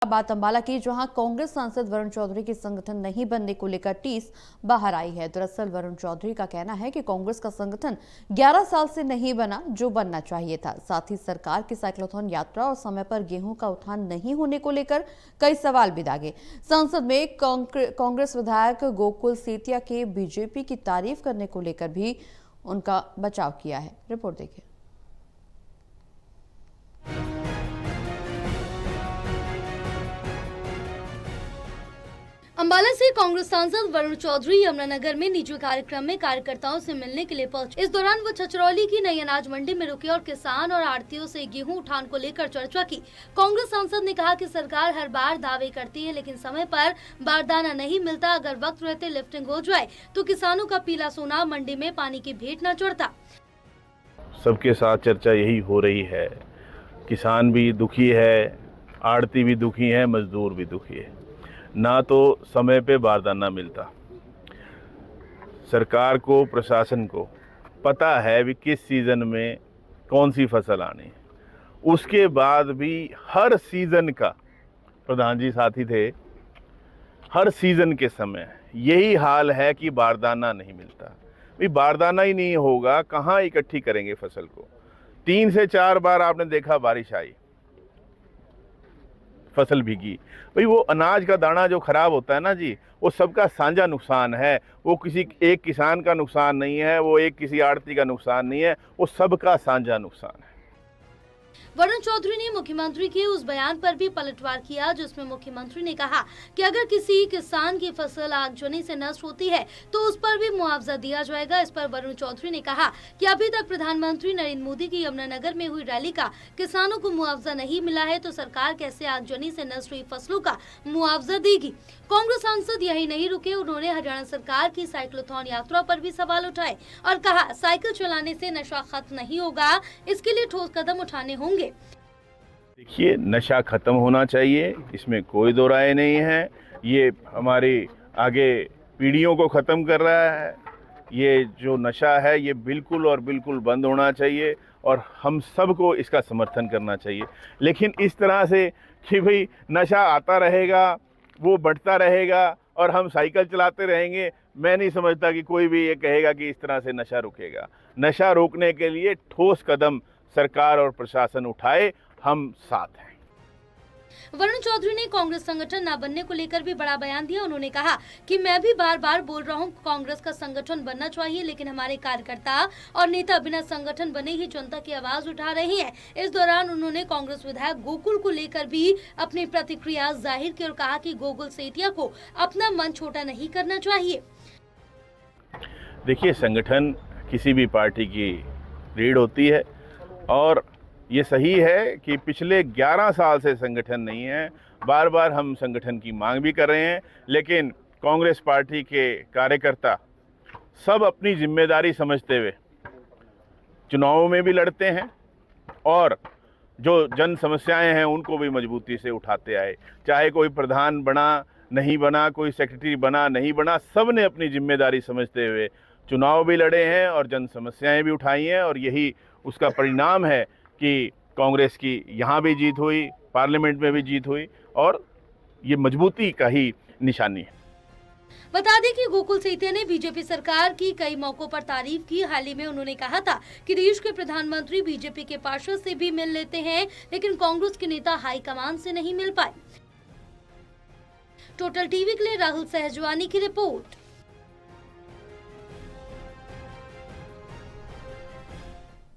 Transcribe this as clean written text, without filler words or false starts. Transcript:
बात अंबाला की, जहां कांग्रेस सांसद वरुण चौधरी की संगठन नहीं बनने को लेकर टीस बाहर आई है। दरअसल वरुण चौधरी का कहना है कि कांग्रेस का संगठन 11 साल से नहीं बना जो बनना चाहिए था। साथ ही सरकार की साइक्लोथॉन यात्रा और समय पर गेहूं का उठान नहीं होने को लेकर कई सवाल भी दागे। संसद में कांग्रेस विधायक गोकुल सेतिया के बीजेपी की तारीफ करने को लेकर भी उनका बचाव किया है। रिपोर्ट देखिए। अंबाला से कांग्रेस सांसद वरुण चौधरी यमुनानगर में निजी कार्यक्रम में कार्यकर्ताओं से मिलने के लिए पहुंचे। इस दौरान वो छछरौली की नई अनाज मंडी में रुके और किसान और आड़तियों से गेहूं उठान को लेकर चर्चा की। कांग्रेस सांसद ने कहा कि सरकार हर बार दावे करती है, लेकिन समय पर बारदाना नहीं मिलता। अगर वक्त रहते लिफ्टिंग हो जाए तो किसानों का पीला सोना मंडी में पानी की भेंट न चढ़ता। सबके साथ चर्चा यही हो रही है। किसान भी दुखी है, आड़ती भी दुखी है, मजदूर भी दुखी है। ना तो समय पे बारदाना मिलता। सरकार को, प्रशासन को पता है भी किस सीज़न में कौन सी फसल आनी है। उसके बाद भी हर सीज़न का, प्रधान जी साथी थे, हर सीज़न के समय यही हाल है कि बारदाना नहीं मिलता। भाई बारदाना ही नहीं होगा, कहाँ इकट्ठी करेंगे फसल को। 3 से 4 बार आपने देखा बारिश आई, फसल भीगी। भाई वो अनाज का दाना जो खराब होता है ना जी, वो सबका साझा नुकसान है। वो किसी एक किसान का नुकसान नहीं है, वो एक किसी आड़ती का नुकसान नहीं है, वो सबका साझा नुकसान है। वरुण चौधरी ने मुख्यमंत्री के उस बयान पर भी पलटवार किया जिसमें मुख्यमंत्री ने कहा कि अगर किसी किसान की फसल आगजनी से नष्ट होती है तो उस पर भी मुआवजा दिया जाएगा। इस पर वरुण चौधरी ने कहा कि अभी तक प्रधानमंत्री नरेंद्र मोदी की यमुनानगर में हुई रैली का किसानों को मुआवजा नहीं मिला है, तो सरकार कैसे आगजनी से नष्ट हुई फसलों का मुआवजा देगी। कांग्रेस सांसद यही नहीं रुके, उन्होंने हरियाणा सरकार की साइक्लोथॉन यात्रा पर भी सवाल उठाए और कहा साइकिल चलाने से नशा खत्म नहीं होगा, इसके लिए ठोस कदम उठाने होंगे। देखिए, नशा खत्म होना चाहिए, इसमें कोई दो राय नहीं है। ये हमारी आगे पीढ़ियों को ख़त्म कर रहा है। ये जो नशा है ये बिल्कुल और बिल्कुल बंद होना चाहिए और हम सबको इसका समर्थन करना चाहिए। लेकिन इस तरह से कि भाई नशा आता रहेगा, वो बढ़ता रहेगा और हम साइकिल चलाते रहेंगे, मैं नहीं समझता कि कोई भी ये कहेगा कि इस तरह से नशा रुकेगा। नशा रोकने के लिए ठोस कदम सरकार और प्रशासन उठाए, हम साथ हैं। वरुण चौधरी ने कांग्रेस संगठन न बनने को लेकर भी बड़ा बयान दिया। उन्होंने कहा कि मैं भी बार बार बोल रहा हूं, कांग्रेस का संगठन बनना चाहिए, लेकिन हमारे कार्यकर्ता और नेता बिना संगठन बने ही जनता की आवाज उठा रहे हैं। इस दौरान उन्होंने कांग्रेस विधायक गोकुल को लेकर भी अपनी प्रतिक्रिया जाहिर की और कहा कि गोकुल सेतिया को अपना मन छोटा नहीं करना चाहिए। देखिए, संगठन किसी भी पार्टी की रीढ़ होती है और ये सही है कि पिछले 11 साल से संगठन नहीं है। बार बार हम संगठन की मांग भी कर रहे हैं, लेकिन कांग्रेस पार्टी के कार्यकर्ता सब अपनी जिम्मेदारी समझते हुए चुनावों में भी लड़ते हैं और जो जन समस्याएं हैं उनको भी मजबूती से उठाते आए। चाहे कोई प्रधान बना नहीं बना, कोई सेक्रेटरी बना नहीं बना, सब ने अपनी जिम्मेदारी समझते हुए चुनाव भी लड़े हैं और जन समस्याएं भी उठाई हैं और यही उसका परिणाम है कि कांग्रेस की यहाँ भी जीत हुई, पार्लियामेंट में भी जीत हुई और ये मजबूती का ही निशानी है। बता दें कि गोकुल सेतिया ने बीजेपी सरकार की कई मौकों पर तारीफ की। हाल ही में उन्होंने कहा था कि देश के प्रधानमंत्री बीजेपी के पार्षद से भी मिल लेते हैं, लेकिन कांग्रेस के नेता हाईकमान से नहीं मिल पाए। टोटल टीवी के लिए राहुल सहजवानी की रिपोर्ट।